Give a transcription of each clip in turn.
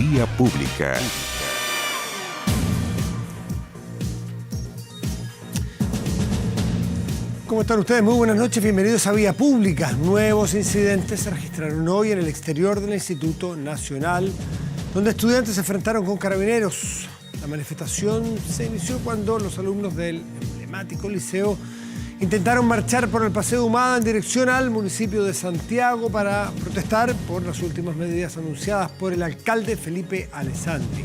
Vía Pública. ¿Cómo están ustedes? Muy buenas noches, bienvenidos a Vía Pública. Nuevos incidentes se registraron hoy en el exterior del Instituto Nacional, donde estudiantes se enfrentaron con carabineros. La manifestación se inició cuando los alumnos del emblemático liceo intentaron marchar por el Paseo Ahumada en dirección al municipio de Santiago para protestar por las últimas medidas anunciadas por el alcalde Felipe Alessandri.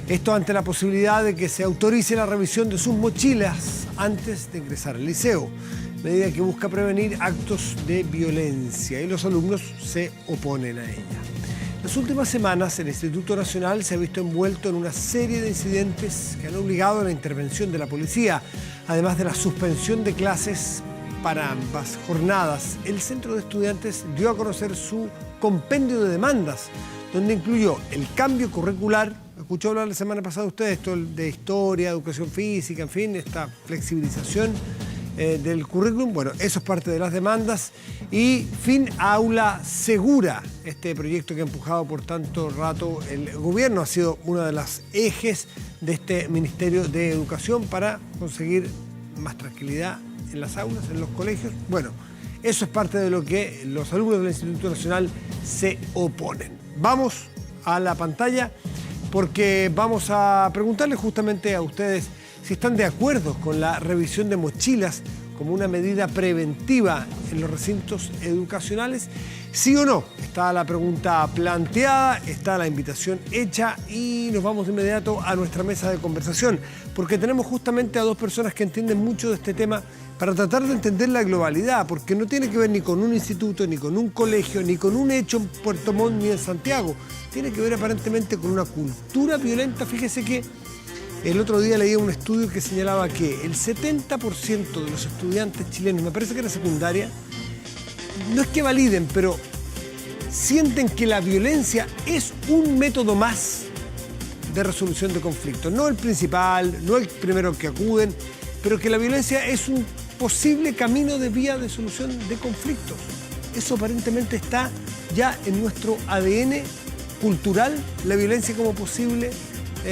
Esto ante la posibilidad de que se autorice la revisión de sus mochilas antes de ingresar al liceo, medida que busca prevenir actos de violencia, y los alumnos se oponen a ella. Las últimas semanas el Instituto Nacional se ha visto envuelto en una serie de incidentes que han obligado a la intervención de la policía, además de la suspensión de clases para ambas jornadas. El Centro de Estudiantes dio a conocer su compendio de demandas, donde incluyó el cambio curricular. Escuchó hablar la semana pasada usted esto de historia, educación física, en fin, esta flexibilización del currículum. Bueno, eso es parte de las demandas. Y fin a aula segura, este proyecto que ha empujado por tanto rato el gobierno, ha sido uno de los ejes de este Ministerio de Educación para conseguir más tranquilidad en las aulas, en los colegios. Bueno, eso es parte de lo que los alumnos del Instituto Nacional se oponen. Vamos a la pantalla porque vamos a preguntarles justamente a ustedes si están de acuerdo con la revisión de mochilas como una medida preventiva en los recintos educacionales. ¿Sí o no? Está la pregunta planteada, está la invitación hecha y nos vamos de inmediato a nuestra mesa de conversación, porque tenemos justamente a dos personas que entienden mucho de este tema para tratar de entender la globalidad, porque no tiene que ver ni con un instituto, ni con un colegio, ni con un hecho en Puerto Montt, ni en Santiago. Tiene que ver aparentemente con una cultura violenta. Fíjese que el otro día leía un estudio que señalaba que el 70% de los estudiantes chilenos, me parece que era secundaria, no es que validen, pero sienten que la violencia es un método más de resolución de conflictos. No el principal, no el primero que acuden, pero que la violencia es un posible camino de vía de solución de conflictos. Eso aparentemente está ya en nuestro ADN cultural, la violencia como posible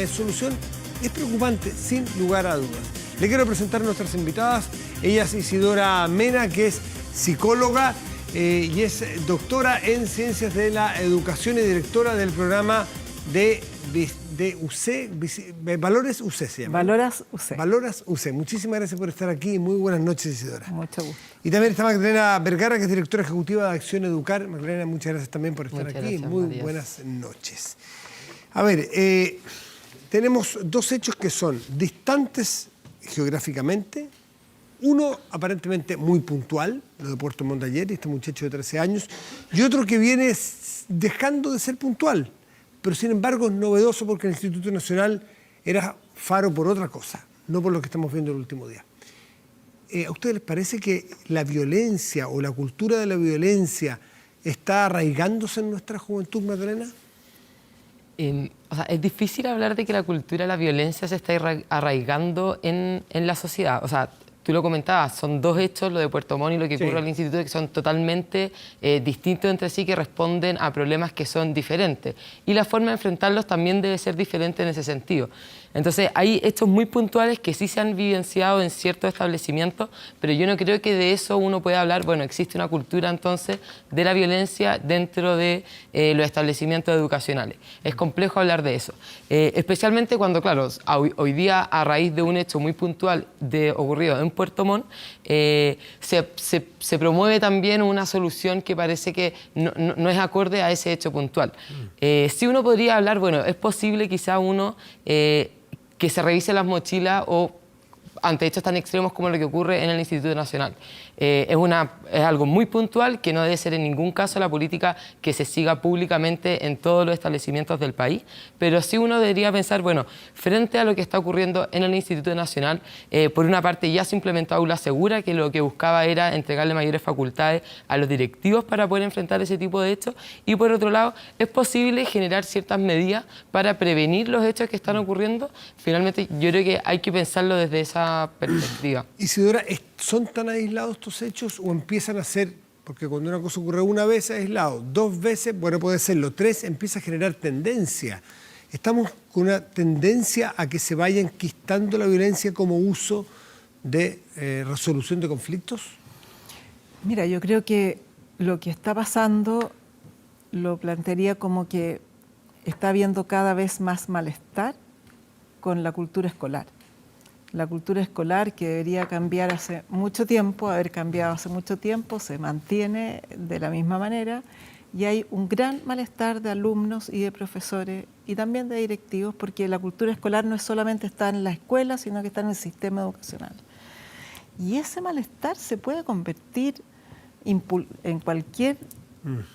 solución. Es preocupante, sin lugar a dudas. Le quiero presentar a nuestras invitadas. Ella es Isidora Mena, que es psicóloga y es doctora en Ciencias de la Educación y directora del programa de UC, Valoras UC se llama. Valoras UC. Valoras UC. Muchísimas gracias por estar aquí y muy buenas noches, Isidora. Mucho gusto. Y también está Magdalena Vergara, que es directora ejecutiva de Acción Educar. Magdalena, muchas gracias también por estar aquí. Gracias, muy Matías. buenas noches. A ver, tenemos dos hechos que son distantes geográficamente. Uno aparentemente muy puntual, lo de Puerto Montt ayer, este muchacho de 13 años, y otro que viene dejando de ser puntual, pero sin embargo es novedoso porque el Instituto Nacional era faro por otra cosa, no por lo que estamos viendo el último día. ¿A ustedes les parece que la violencia o la cultura de la violencia está arraigándose en nuestra juventud, Magdalena? Es difícil hablar de que la cultura de la violencia se está arraigando en la sociedad. O sea, tú lo comentabas, son dos hechos, lo de Puerto Montt y lo que ocurre en el instituto, que son totalmente distintos entre sí, que responden a problemas que son diferentes. Y la forma de enfrentarlos también debe ser diferente en ese sentido. Entonces, hay hechos muy puntuales que sí se han vivenciado en ciertos establecimientos, pero yo no creo que de eso uno pueda hablar. Bueno, existe una cultura entonces de la violencia dentro de los establecimientos educacionales. Es complejo hablar de eso, especialmente cuando, claro, hoy día a raíz de un hecho muy puntual ocurrido en Puerto Montt, se promueve también una solución que parece que no es acorde a ese hecho puntual. Sí uno podría hablar, bueno, es posible quizá uno que se revise las mochilas o ante hechos tan extremos como lo que ocurre en el Instituto Nacional. Es algo muy puntual que no debe ser en ningún caso la política que se siga públicamente en todos los establecimientos del país, pero sí uno debería pensar, bueno, frente a lo que está ocurriendo en el Instituto Nacional, por una parte ya se implementó aula segura, que lo que buscaba era entregarle mayores facultades a los directivos para poder enfrentar ese tipo de hechos, y por otro lado, es posible generar ciertas medidas para prevenir los hechos que están ocurriendo. Finalmente, yo creo que hay que pensarlo desde esa perspectiva. Isidora, ¿son tan aislados estos hechos o empiezan a ser Porque cuando una cosa ocurre una vez aislado, 2 veces, bueno, puede serlo, 3, empieza a generar tendencia. Estamos con una tendencia a que se vaya enquistando la violencia como uso de resolución de conflictos. Mira, yo creo que lo que está pasando lo plantearía como que está habiendo cada vez más malestar con la cultura escolar. La cultura escolar, que debería cambiar hace mucho tiempo, haber cambiado hace mucho tiempo, se mantiene de la misma manera y hay un gran malestar de alumnos y de profesores y también de directivos, porque la cultura escolar no es solamente estar en la escuela, sino que está en el sistema educacional. Y ese malestar se puede convertir en cualquier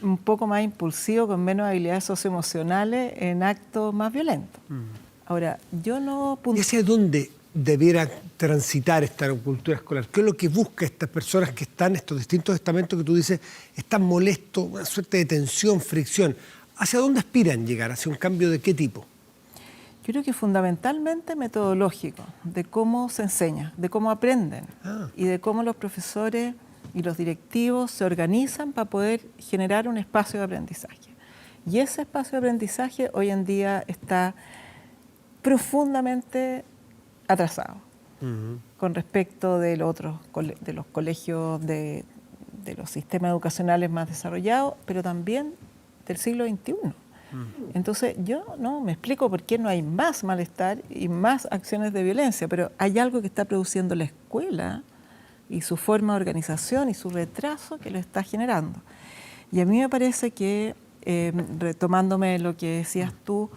un poco más impulsivo, con menos habilidades socioemocionales, en actos más violentos. Ahora, yo no... ¿Y hacia dónde debiera transitar esta cultura escolar? ¿Qué es lo que busca estas personas que están, estos distintos estamentos que tú dices, están molestos, una suerte de tensión, fricción? ¿Hacia dónde aspiran llegar? ¿Hacia un cambio de qué tipo? Yo creo que fundamentalmente metodológico, de cómo se enseña, de cómo aprenden y de cómo los profesores y los directivos se organizan para poder generar un espacio de aprendizaje. Y ese espacio de aprendizaje hoy en día está profundamente atrasado con respecto de los colegios, de los sistemas educacionales más desarrollados, pero también del siglo XXI. Entonces yo no me explico por qué no hay más malestar y más acciones de violencia, pero hay algo que está produciendo la escuela y su forma de organización y su retraso que lo está generando. Y a mí me parece que, retomándome lo que decías tú,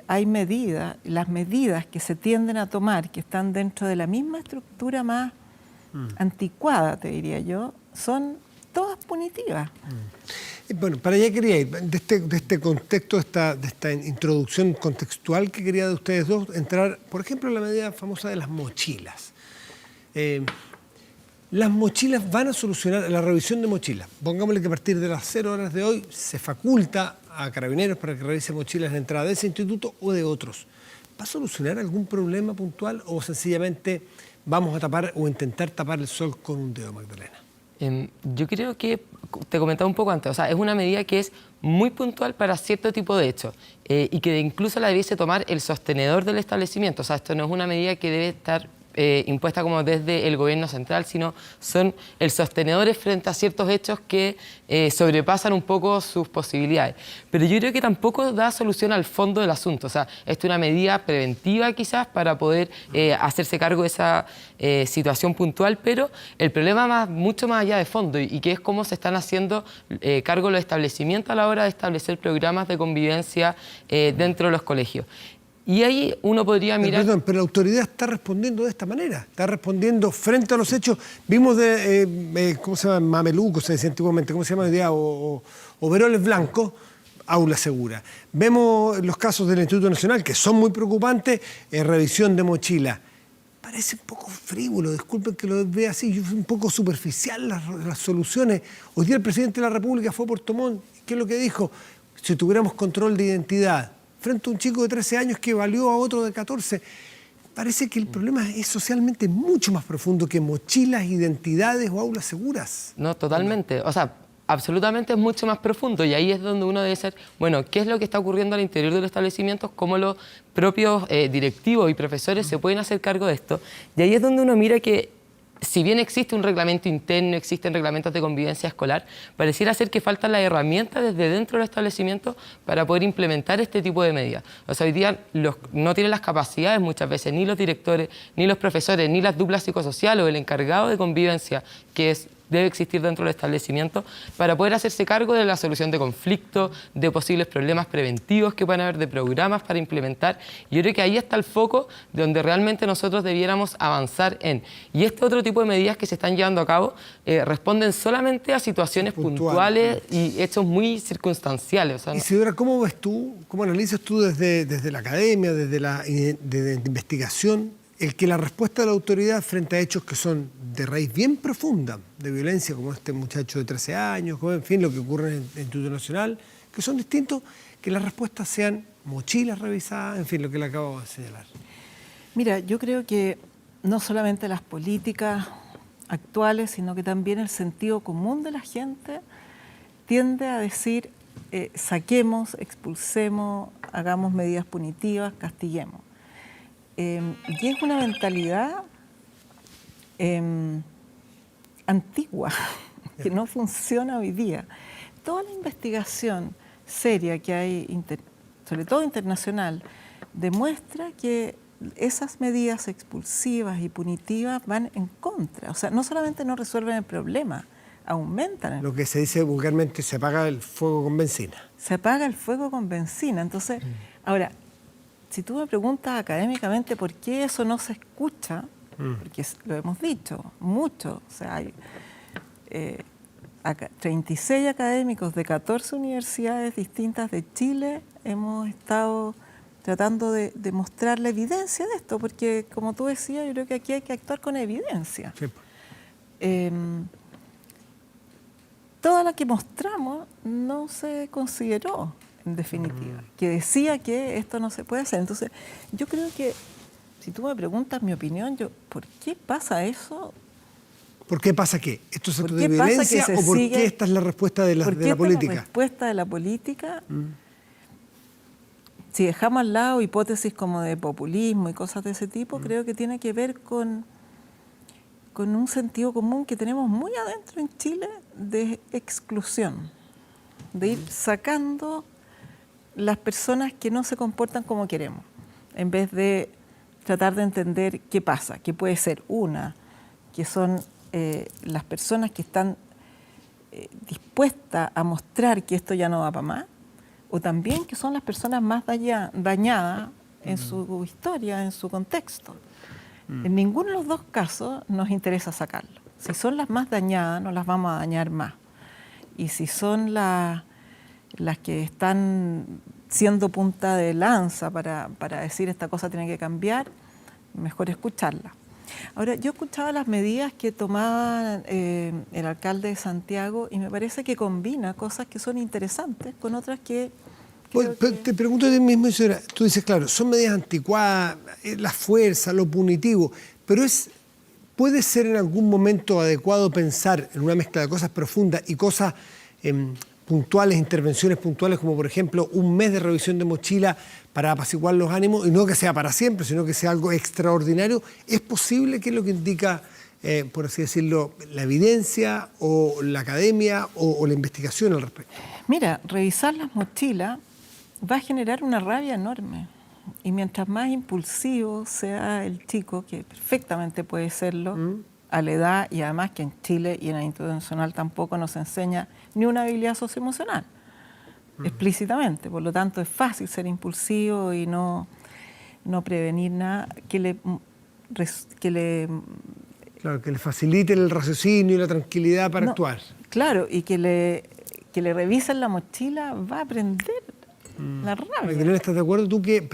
hay medidas, las medidas que se tienden a tomar, que están dentro de la misma estructura más anticuada, te diría yo, son todas punitivas. Bueno, para allá quería ir, de este contexto, de esta introducción contextual que quería de ustedes dos, entrar, por ejemplo, en la medida famosa de las mochilas. Las mochilas van a solucionar la revisión de mochilas. Pongámosle que a partir de las 0 horas de hoy se faculta a Carabineros para que revise mochilas de entrada de ese instituto o de otros. ¿Va a solucionar algún problema puntual o sencillamente vamos a tapar o intentar tapar el sol con un dedo, Magdalena? Yo creo que, te comentaba un poco antes, o sea, es una medida que es muy puntual para cierto tipo de hechos y que incluso la debiese tomar el sostenedor del establecimiento. O sea, esto no es una medida que debe estar impuesta como desde el gobierno central, sino son el sostenedores frente a ciertos hechos que sobrepasan un poco sus posibilidades. Pero yo creo que tampoco da solución al fondo del asunto. O sea, esto es una medida preventiva quizás para poder hacerse cargo de esa situación puntual, pero el problema va mucho más allá de fondo y que es cómo se están haciendo cargo los establecimientos a la hora de establecer programas de convivencia dentro de los colegios. Y ahí uno podría mirar... Pero la autoridad está respondiendo de esta manera, está respondiendo frente a los hechos. Vimos ¿cómo se llama? Mameluco, se decía antiguamente, ¿cómo se llama hoy día? O overoles blancos, aula segura. Vemos los casos del Instituto Nacional, que son muy preocupantes, revisión de mochila. Parece un poco frívolo, disculpen que lo vea así, un poco superficial las soluciones. Hoy día el presidente de la República fue a Puerto Montt, ¿qué es lo que dijo? Si tuviéramos control de identidad frente a un chico de 13 años que valió a otro de 14. Parece que el problema es socialmente mucho más profundo que mochilas, identidades o aulas seguras. No, totalmente. O sea, absolutamente es mucho más profundo y ahí es donde uno debe ser, bueno, ¿qué es lo que está ocurriendo al interior de los establecimientos? ¿Cómo los propios directivos y profesores se pueden hacer cargo de esto? Y ahí es donde uno mira que si bien existe un reglamento interno, existen reglamentos de convivencia escolar, pareciera ser que faltan las herramientas desde dentro del establecimiento para poder implementar este tipo de medidas. O sea, hoy día no tienen las capacidades muchas veces, ni los directores, ni los profesores, ni las duplas psicosociales o el encargado de convivencia, que debe existir dentro del establecimiento, para poder hacerse cargo de la solución de conflictos, de posibles problemas preventivos que puedan haber, de programas para implementar. Yo creo que ahí está el foco de donde realmente nosotros debiéramos avanzar en. Y este otro tipo de medidas que se están llevando a cabo responden solamente a situaciones puntuales y hechos muy circunstanciales. O sea, Isidora, ¿cómo ves tú, cómo analizas tú desde la academia, desde la investigación, el que la respuesta de la autoridad frente a hechos que son de raíz bien profunda, de violencia, como este muchacho de 13 años, como en fin, lo que ocurre en el Instituto Nacional, que son distintos, que las respuestas sean mochilas revisadas, en fin, lo que le acabo de señalar? Mira, yo creo que no solamente las políticas actuales, sino que también el sentido común de la gente tiende a decir saquemos, expulsemos, hagamos medidas punitivas, castiguemos. Y es una mentalidad antigua, que no funciona hoy día. Toda la investigación seria que hay, sobre todo internacional, demuestra que esas medidas expulsivas y punitivas van en contra. O sea, no solamente no resuelven el problema, aumentan el... Lo que se dice vulgarmente, se apaga el fuego con benzina. Se apaga el fuego con benzina. Entonces, ahora, si tú me preguntas académicamente por qué eso no se escucha, porque lo hemos dicho mucho, o sea, hay 36 académicos de 14 universidades distintas de Chile, hemos estado tratando de mostrar la evidencia de esto, porque como tú decías, yo creo que aquí hay que actuar con evidencia. Sí. Toda la que mostramos no se consideró, en definitiva, que decía que esto no se puede hacer. Entonces, yo creo que, si tú me preguntas mi opinión, ¿por qué pasa eso? ¿Por qué pasa qué? ¿Esto es acto de violencia o por qué esta es la respuesta de la política? La respuesta de la política, si dejamos al lado hipótesis como de populismo y cosas de ese tipo, creo que tiene que ver con un sentido común que tenemos muy adentro en Chile de exclusión, de ir sacando las personas que no se comportan como queremos, en vez de tratar de entender qué pasa, que puede ser que son las personas que están dispuestas a mostrar que esto ya no va para más, o también que son las personas más dañadas en su historia, en su contexto. En ninguno de los dos casos nos interesa sacarlo. Si son las más dañadas, no las vamos a dañar más. Y si son las que están siendo punta de lanza para decir esta cosa tiene que cambiar, mejor escucharla. Ahora, yo escuchaba las medidas que tomaba el alcalde de Santiago y me parece que combina cosas que son interesantes con otras que... Bueno, pero te pregunto a ti mismo, señora, tú dices, claro, son medidas anticuadas, la fuerza, lo punitivo, pero ¿puede ser en algún momento adecuado pensar en una mezcla de cosas profundas y cosas puntuales, intervenciones puntuales, como por ejemplo un mes de revisión de mochila para apaciguar los ánimos, y no que sea para siempre, sino que sea algo extraordinario? ¿Es posible? ¿Qué es lo que indica, por así decirlo, la evidencia o la academia o la investigación al respecto? Mira, revisar las mochilas va a generar una rabia enorme. Y mientras más impulsivo sea el chico, que perfectamente puede serlo, a la edad, y además que en Chile y en la internacional tampoco nos enseña ni una habilidad socioemocional, explícitamente. Por lo tanto, es fácil ser impulsivo y no prevenir nada que le facilite el raciocinio y la tranquilidad para actuar. Claro, y que le revisen la mochila, va a aprender la rabia. Magdalena, ¿estás de acuerdo tú que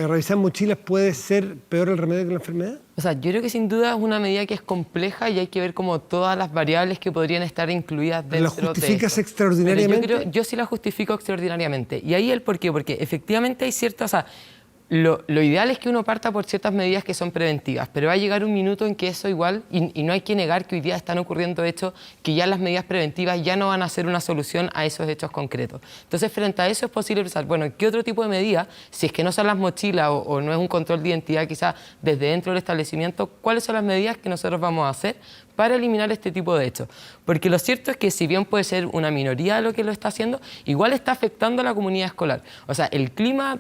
revisar mochilas puede ser peor el remedio que la enfermedad? O sea, yo creo que sin duda es una medida que es compleja y hay que ver como todas las variables que podrían estar incluidas dentro de esto. ¿La justificas extraordinariamente? Yo sí la justifico extraordinariamente. Y ahí el por qué, porque efectivamente hay ciertas... O sea, lo ideal es que uno parta por ciertas medidas que son preventivas, pero va a llegar un minuto en que eso igual, y no hay que negar que hoy día están ocurriendo hechos que ya las medidas preventivas ya no van a ser una solución a esos hechos concretos. Entonces, frente a eso es posible pensar, bueno, ¿qué otro tipo de medidas, si es que no son las mochilas o no es un control de identidad quizás desde dentro del establecimiento, cuáles son las medidas que nosotros vamos a hacer para eliminar este tipo de hechos? Porque lo cierto es que si bien puede ser una minoría lo que lo está haciendo, igual está afectando a la comunidad escolar. O sea, el clima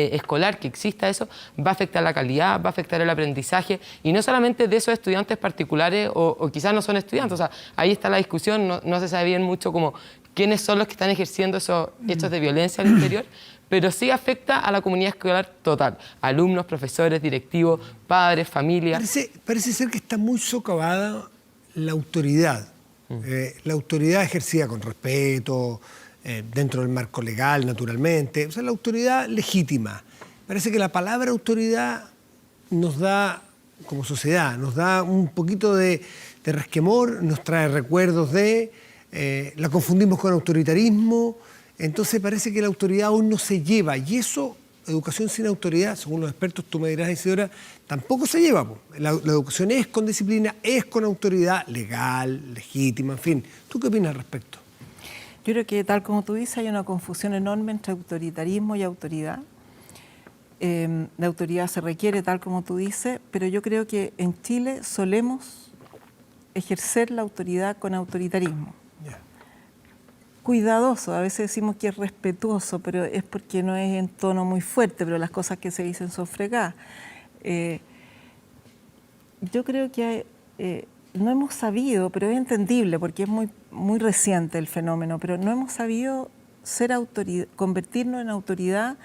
escolar que exista eso va a afectar la calidad, va a afectar el aprendizaje, y no solamente de esos estudiantes particulares o quizás no son estudiantes. O sea, ahí está la discusión, no se sabe bien mucho como quiénes son los que están ejerciendo esos hechos de violencia al interior, pero sí afecta a la comunidad escolar total, alumnos, profesores, directivos, padres, familias. Parece ser que está muy socavada la autoridad, la autoridad ejercida con respeto, dentro del marco legal, naturalmente, o sea, la autoridad legítima. Parece que la palabra autoridad nos da, como sociedad, nos da un poquito de resquemor, nos trae recuerdos la confundimos con autoritarismo. Entonces parece que la autoridad aún no se lleva, y eso educación sin autoridad, según los expertos, tú me dirás, Isidora, tampoco se lleva. Po. La educación es con disciplina, es con autoridad legal, legítima, en fin. ¿Tú qué opinas al respecto? Yo creo que, tal como tú dices, hay una confusión enorme entre autoritarismo y autoridad. La autoridad se requiere, tal como tú dices, pero yo creo que en Chile solemos ejercer la autoridad con autoritarismo. Yeah. Cuidadoso, a veces decimos que es respetuoso, pero es porque no es en tono muy fuerte, pero las cosas que se dicen son fregadas. Yo creo que no hemos sabido, pero es entendible porque es muy reciente el fenómeno, pero no hemos sabido convertirnos en autoridad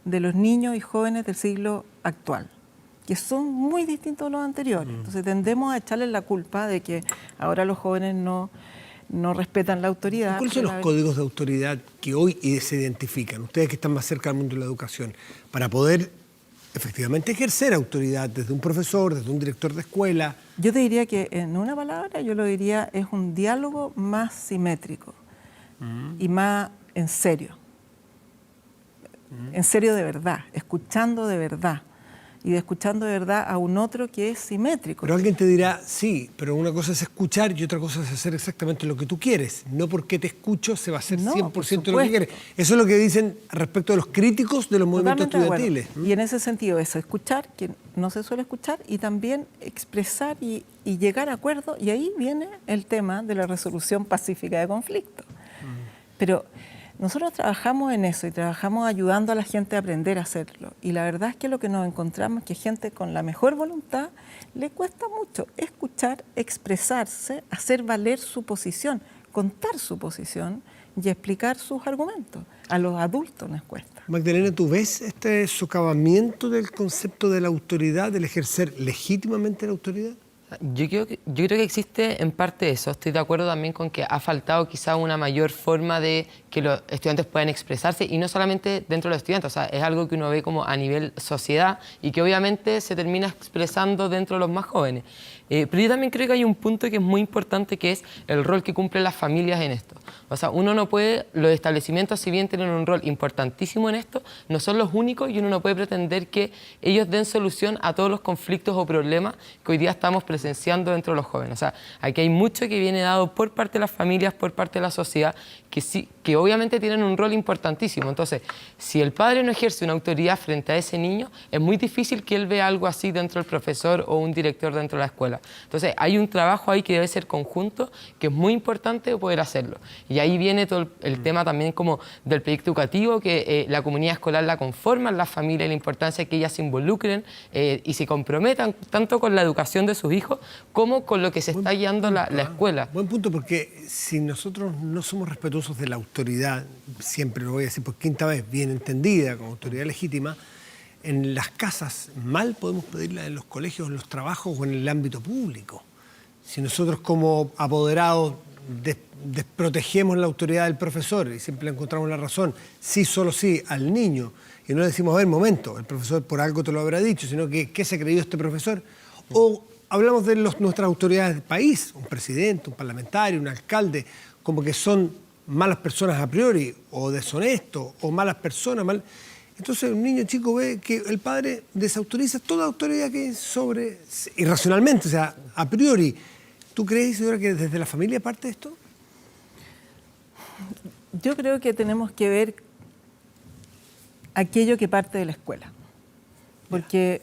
de los niños y jóvenes del siglo actual, que son muy distintos a los anteriores. Entonces tendemos a echarles la culpa de que ahora los jóvenes no respetan la autoridad. ¿Cuáles son los códigos de autoridad que hoy se identifican, ustedes que están más cerca del mundo de la educación, para poder efectivamente ejercer autoridad desde un profesor, desde un director de escuela? Yo te diría que, en una palabra, yo lo diría, es un diálogo más simétrico y más en serio. En serio de verdad, escuchando de verdad. Y escuchando de verdad a un otro que es simétrico. Pero alguien te dirá, sí, pero una cosa es escuchar y otra cosa es hacer exactamente lo que tú quieres. No porque te escucho se va a hacer 100% lo que quieres. Eso es lo que dicen respecto de los críticos de los movimientos estudiantiles. Y en ese sentido, eso, escuchar, que no se suele escuchar, y también expresar y llegar a acuerdos. Y ahí viene el tema de la resolución pacífica de conflictos. Pero nosotros trabajamos en eso y trabajamos ayudando a la gente a aprender a hacerlo. Y la verdad es que lo que nos encontramos es que gente con la mejor voluntad le cuesta mucho escuchar, expresarse, hacer valer su posición, contar su posición y explicar sus argumentos. A los adultos nos cuesta. Magdalena, ¿tú ves este socavamiento del concepto de la autoridad, del ejercer legítimamente la autoridad? Yo creo que existe en parte eso. Estoy de acuerdo también con que ha faltado quizá una mayor forma de que los estudiantes puedan expresarse, y no solamente dentro de los estudiantes, o sea, es algo que uno ve como a nivel sociedad y que obviamente se termina expresando dentro de los más jóvenes. Pero yo también creo que hay un punto que es muy importante, que es el rol que cumplen las familias en esto. O sea, uno no puede, los establecimientos, si bien tienen un rol importantísimo en esto, no son los únicos, y uno no puede pretender que ellos den solución a todos los conflictos o problemas que hoy día estamos presenciando dentro de los jóvenes. O sea, aquí hay mucho que viene dado por parte de las familias, por parte de la sociedad, que obviamente tienen un rol importantísimo. Entonces, si el padre no ejerce una autoridad frente a ese niño, es muy difícil que él vea algo así dentro del profesor o un director dentro de la escuela. Entonces, hay un trabajo ahí que debe ser conjunto, que es muy importante poder hacerlo. Y ahí viene todo el tema también como del proyecto educativo, que la comunidad escolar la conforman, las familias, la importancia de que ellas se involucren y se comprometan tanto con la educación de sus hijos como con lo que se está guiando la escuela. Buen punto, porque si nosotros no somos respetuosos de la autoridad, siempre lo voy a decir por quinta vez, bien entendida como autoridad legítima, en las casas mal podemos pedirla, en los colegios, en los trabajos o en el ámbito público. Si nosotros como apoderados desprotegemos la autoridad del profesor y siempre le encontramos la razón, sí, solo sí, al niño, y no le decimos, a ver, momento, el profesor por algo te lo habrá dicho, sino que ¿qué se ha creído este profesor? O hablamos de nuestras autoridades del país, un presidente, un parlamentario, un alcalde, como que son malas personas a priori, o deshonestos, o malas personas, Entonces un niño chico ve que el padre desautoriza toda autoridad que es sobre, irracionalmente, o sea, a priori. ¿Tú crees, Isidora, que desde la familia parte esto? Yo creo que tenemos que ver aquello que parte de la escuela. Porque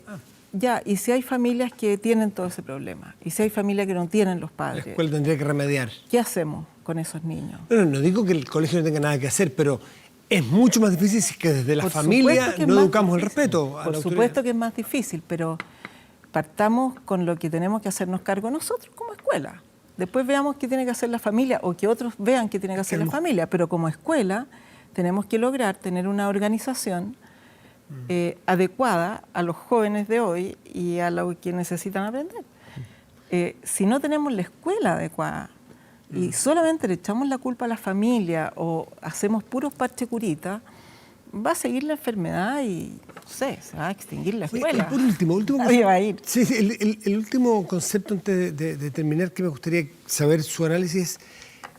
y si hay familias que tienen todo ese problema, y si hay familias que no tienen los padres, La escuela tendría que remediar. ¿qué hacemos con esos niños? No digo que el colegio no tenga nada que hacer, pero es mucho más difícil si que desde la familia no educamos el respeto a la autoridad. Por supuesto que es más difícil, pero partamos con lo que tenemos que hacernos cargo nosotros como escuela. Después veamos qué tiene que hacer la familia o que otros vean qué tiene que hacer la familia, pero como escuela tenemos que lograr tener una organización adecuada a los jóvenes de hoy y a lo que necesitan aprender. Si no tenemos la escuela adecuada y solamente le echamos la culpa a la familia o hacemos puros parche curita, va a seguir la enfermedad y, no sé, se va a extinguir la escuela. Por último nadie va a ir. Sí, el último concepto antes de terminar que me gustaría saber su análisis es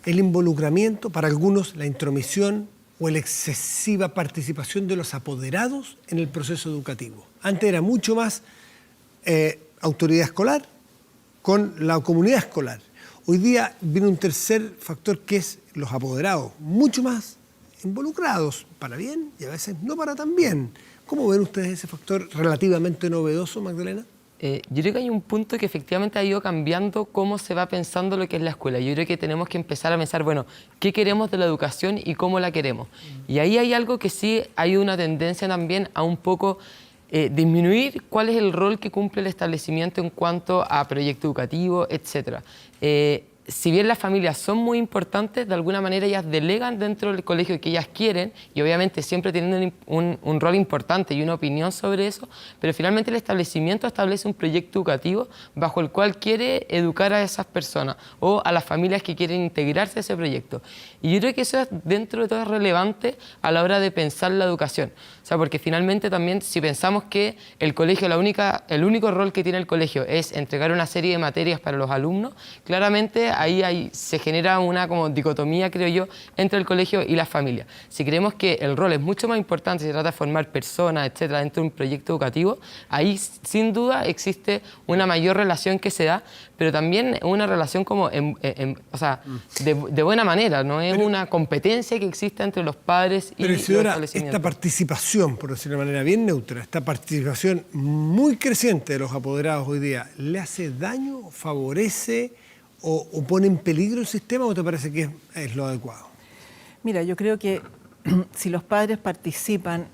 el involucramiento, para algunos la intromisión o la excesiva participación de los apoderados en el proceso educativo. Antes era mucho más autoridad escolar con la comunidad escolar. Hoy día viene un tercer factor que es los apoderados, mucho más involucrados, para bien y a veces no para tan bien. ¿Cómo ven ustedes ese factor relativamente novedoso, Magdalena? Yo creo que hay un punto que efectivamente ha ido cambiando cómo se va pensando lo que es la escuela. Yo creo que tenemos que empezar a pensar, bueno, ¿qué queremos de la educación y cómo la queremos? Y ahí hay algo que sí hay una tendencia también a un poco disminuir cuál es el rol que cumple el establecimiento en cuanto a proyecto educativo, etc. Si bien las familias son muy importantes, de alguna manera ellas delegan dentro del colegio que ellas quieren y obviamente siempre teniendo un rol importante y una opinión sobre eso, pero finalmente el establecimiento establece un proyecto educativo bajo el cual quiere educar a esas personas o a las familias que quieren integrarse a ese proyecto. Y yo creo que eso es, dentro de todo, es relevante a la hora de pensar la educación. O sea, porque finalmente también si pensamos que el colegio, el único rol que tiene el colegio es entregar una serie de materias para los alumnos, claramente ahí se genera una como dicotomía, creo yo, entre el colegio y las familias. Si creemos que el rol es mucho más importante, se trata de formar personas, etcétera, dentro de un proyecto educativo, ahí sin duda existe una mayor relación que se da, pero también una relación como o sea, de buena manera, no es una competencia que existe entre los padres y los establecimientos. Esta participación, por decirlo de manera bien neutra, esta participación muy creciente de los apoderados hoy día, ¿le hace daño, favorece o pone en peligro el sistema o te parece que es lo adecuado? Mira, yo creo que si los padres participan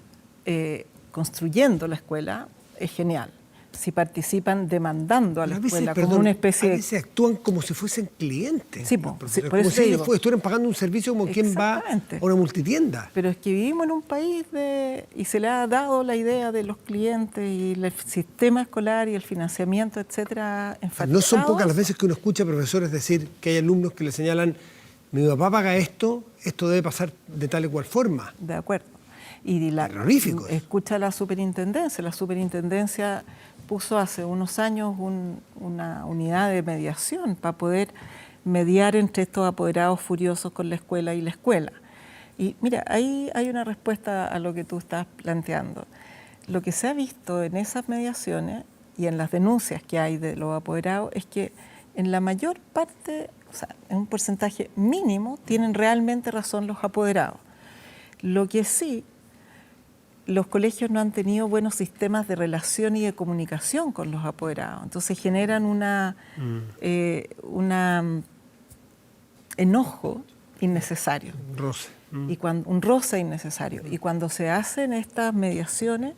construyendo la escuela, es genial. Si participan demandando a la escuela como una especie de... A veces actúan como si fuesen clientes. Sí, por eso eso si digo. estuvieran pagando un servicio como quien va a una multitienda. Pero es que vivimos en un país y se le ha dado la idea de los clientes y el sistema escolar y el financiamiento, etcétera, enfatizados. No son pocas las veces que uno escucha a profesores decir que hay alumnos que le señalan: mi papá paga esto debe pasar de tal y cual forma. De acuerdo. Y terrorífico. Escucha la superintendencia puso hace unos años una unidad de mediación para poder mediar entre estos apoderados furiosos con la escuela y la escuela. Y mira, ahí hay una respuesta a lo que tú estás planteando. Lo que se ha visto en esas mediaciones y en las denuncias que hay de los apoderados es que en la mayor parte, o sea, en un porcentaje mínimo, tienen realmente razón los apoderados. Lo que sí, los colegios no han tenido buenos sistemas de relación y de comunicación con los apoderados. Entonces generan un enojo innecesario. Un roce. Un roce innecesario. Y cuando se hacen estas mediaciones,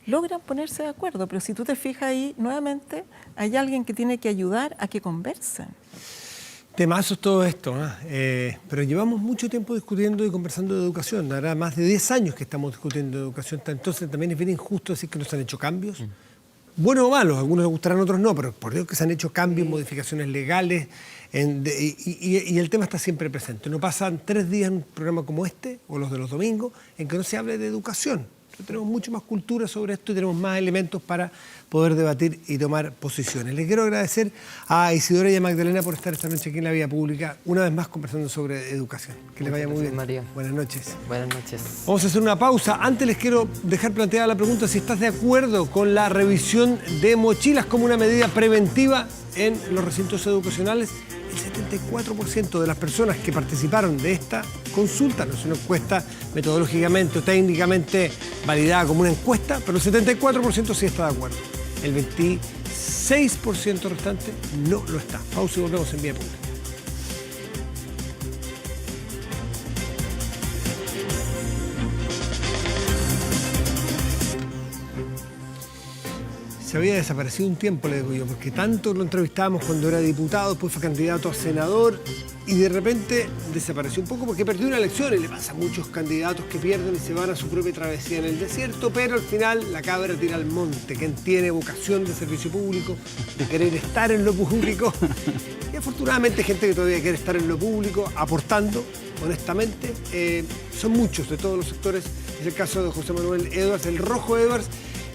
logran ponerse de acuerdo. Pero si tú te fijas ahí, nuevamente, hay alguien que tiene que ayudar a que conversen. Temazos todo esto, ¿eh? Pero llevamos mucho tiempo discutiendo y conversando de educación. Hará más de 10 años que estamos discutiendo de educación. Entonces también es bien injusto decir que no se han hecho cambios. Buenos o malos, algunos les gustarán, otros no, pero por Dios que se han hecho cambios, modificaciones legales, y el tema está siempre presente. No pasan 3 días en un programa como este, o los de los domingos, en que no se hable de educación. Tenemos mucho más cultura sobre esto y tenemos más elementos para poder debatir y tomar posiciones. Les quiero agradecer a Isidora y a Magdalena por estar esta noche aquí en la Vía Pública, una vez más conversando sobre educación. Que les vaya muy bien. María. Buenas noches. Buenas noches. Vamos a hacer una pausa. Antes les quiero dejar planteada la pregunta si estás de acuerdo con la revisión de mochilas como una medida preventiva en los recintos educacionales. El 74% de las personas que participaron de esta consulta, no es una encuesta metodológicamente o técnicamente validada como una encuesta, pero el 74% sí está de acuerdo. El 26% restante no lo está. Pausa y volvemos en Vía Pública. Se había desaparecido un tiempo, le digo yo, porque tanto lo entrevistábamos cuando era diputado, después fue candidato a senador y de repente desapareció un poco porque perdió una elección y le pasa a muchos candidatos que pierden y se van a su propia travesía en el desierto, pero al final la cabra tira al monte. Quien tiene vocación de servicio público, de querer estar en lo público, y afortunadamente gente que todavía quiere estar en lo público, aportando honestamente, son muchos de todos los sectores. Es el caso de José Manuel Edwards, el Rojo Edwards,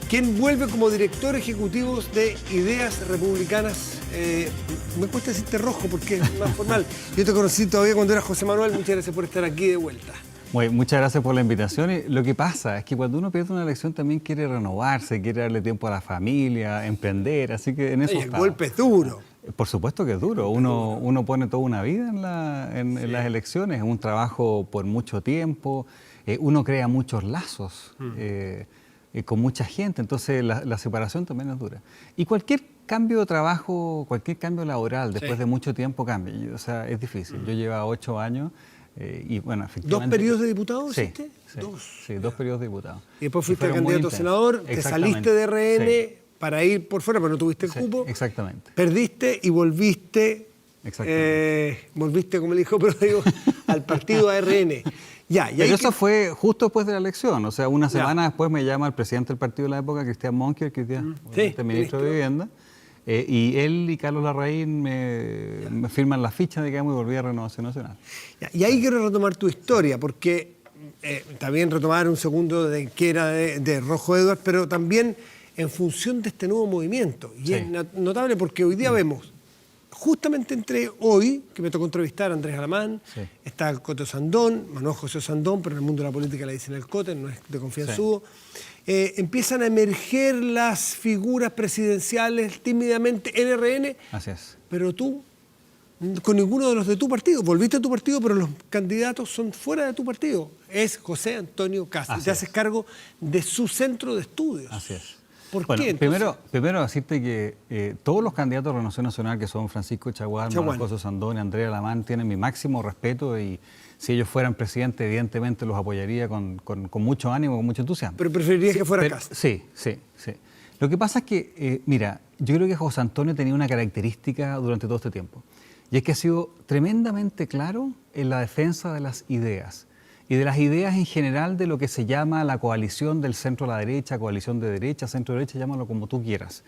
quien vuelve como director ejecutivo de Ideas Republicanas. Me cuesta decirte rojo porque es más formal. Yo te conocí todavía cuando eras José Manuel. Muchas gracias por estar aquí de vuelta. Bueno, muchas gracias por la invitación. Y lo que pasa es que cuando uno pierde una elección también quiere renovarse, quiere darle tiempo a la familia, emprender, así que en eso Oye, el está. golpe es duro. Por supuesto que es duro. Uno pone toda una vida en las elecciones, es un trabajo por mucho tiempo, uno crea muchos lazos con mucha gente, entonces la separación también es dura. Y cualquier cambio de trabajo, cualquier cambio laboral, después de mucho tiempo cambia. O sea, es difícil. Yo llevaba 8 años y bueno, efectivamente... ¿2 periodos de diputado Sí, hiciste? sí, 2 periodos de diputado. Y después fuiste fueron muy candidato a intensos. senador, te saliste de RN Sí. para ir por fuera, pero no tuviste el Sí, cupo. exactamente. Perdiste y volviste, Exactamente. como le dijo, pero digo, al partido ARN. Ya, y Pero ahí eso fue justo después de la elección, o sea, una Ya. semana después me llama el presidente del partido de la época, Cristian Monker, que es Sí, ministro de Vivienda, y él y Carlos Larraín me firman la ficha de que me volví a Renovación Nacional. Ya, y ahí quiero retomar tu historia, porque también retomar un segundo de que era de Rojo Edwards, pero también en función de este nuevo movimiento. Y Sí. es notable porque hoy día vemos, justamente entre hoy, que me tocó entrevistar a Andrés Alamán, Sí. está el Cote Osandón, Manuel José Osandón, pero en el mundo de la política le dicen el Cote, no es de confianzudo. Empiezan a emerger las figuras presidenciales tímidamente en RN, Así es. pero tú, con ninguno de los de tu partido, volviste a tu partido, pero los candidatos son fuera de tu partido. Es José Antonio Kast, y Así te es. haces cargo de su centro de estudios. Así es. ¿Por Bueno, qué? Entonces, primero decirte que todos los candidatos de Renovación Nacional, que son Francisco Chaguán, Manuel José Osandón y Andrea Alamán, tienen mi máximo respeto y si ellos fueran presidentes, evidentemente los apoyaría con mucho ánimo, con mucho entusiasmo. pero preferirías que fuera Kast. Sí. Lo que pasa es que, mira, yo creo que José Antonio tenía una característica durante todo este tiempo, y es que ha sido tremendamente claro en la defensa de las ideas, y de las ideas en general de lo que se llama la coalición del centro a la derecha, coalición de derecha, centro derecha, llámalo como tú quieras.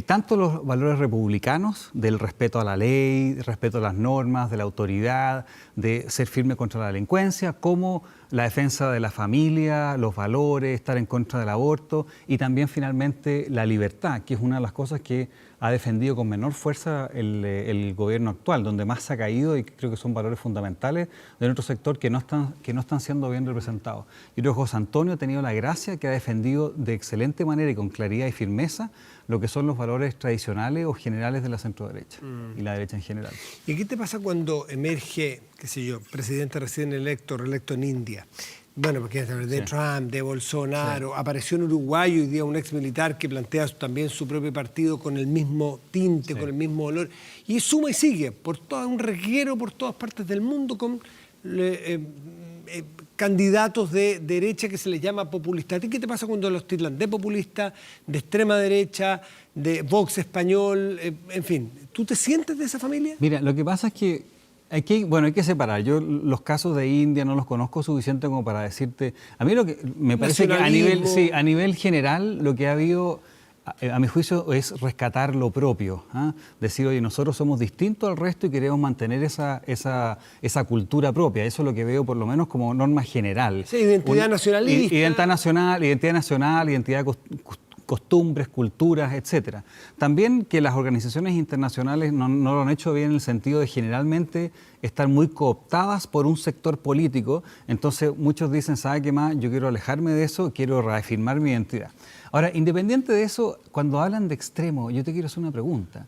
Tanto los valores republicanos del respeto a la ley, respeto a las normas, de la autoridad, de ser firme contra la delincuencia, como la defensa de la familia, los valores, estar en contra del aborto y también finalmente la libertad, que es una de las cosas que ha defendido con menor fuerza el gobierno actual, donde más se ha caído y creo que son valores fundamentales de nuestro sector que no están siendo bien representados. Yo creo que José Antonio ha tenido la gracia que ha defendido de excelente manera y con claridad y firmeza lo que son los valores tradicionales o generales de la centro-derecha y la derecha en general. ¿Y qué te pasa cuando emerge, qué sé yo, presidente recién electo, reelecto en India? Bueno, porque de Trump, de Bolsonaro, apareció en Uruguay hoy día un ex militar que plantea también su propio partido con el mismo tinte, con el mismo olor, y suma y sigue por todo un reguero por todas partes del mundo con candidatos de derecha que se les llama populistas. ¿A ti qué te pasa cuando los tildan de populista, de extrema derecha, de Vox español, en fin? ¿Tú te sientes de esa familia? Mira, lo que pasa es que hay que separar. Yo los casos de India no los conozco suficiente como para decirte. A mí lo que me parece que a nivel general lo que ha habido, a mi juicio, es rescatar lo propio. Decir, oye, nosotros somos distintos al resto y queremos mantener esa cultura propia. Eso es lo que veo por lo menos como norma general. Sí, identidad nacionalista. Identidad nacional, identidad costumbres, culturas, etcétera. También que las organizaciones internacionales no lo han hecho bien en el sentido de generalmente estar muy cooptadas por un sector político. Entonces muchos dicen, ¿sabe qué más? Yo quiero alejarme de eso, quiero reafirmar mi identidad. Ahora, independiente de eso, cuando hablan de extremo, yo te quiero hacer una pregunta.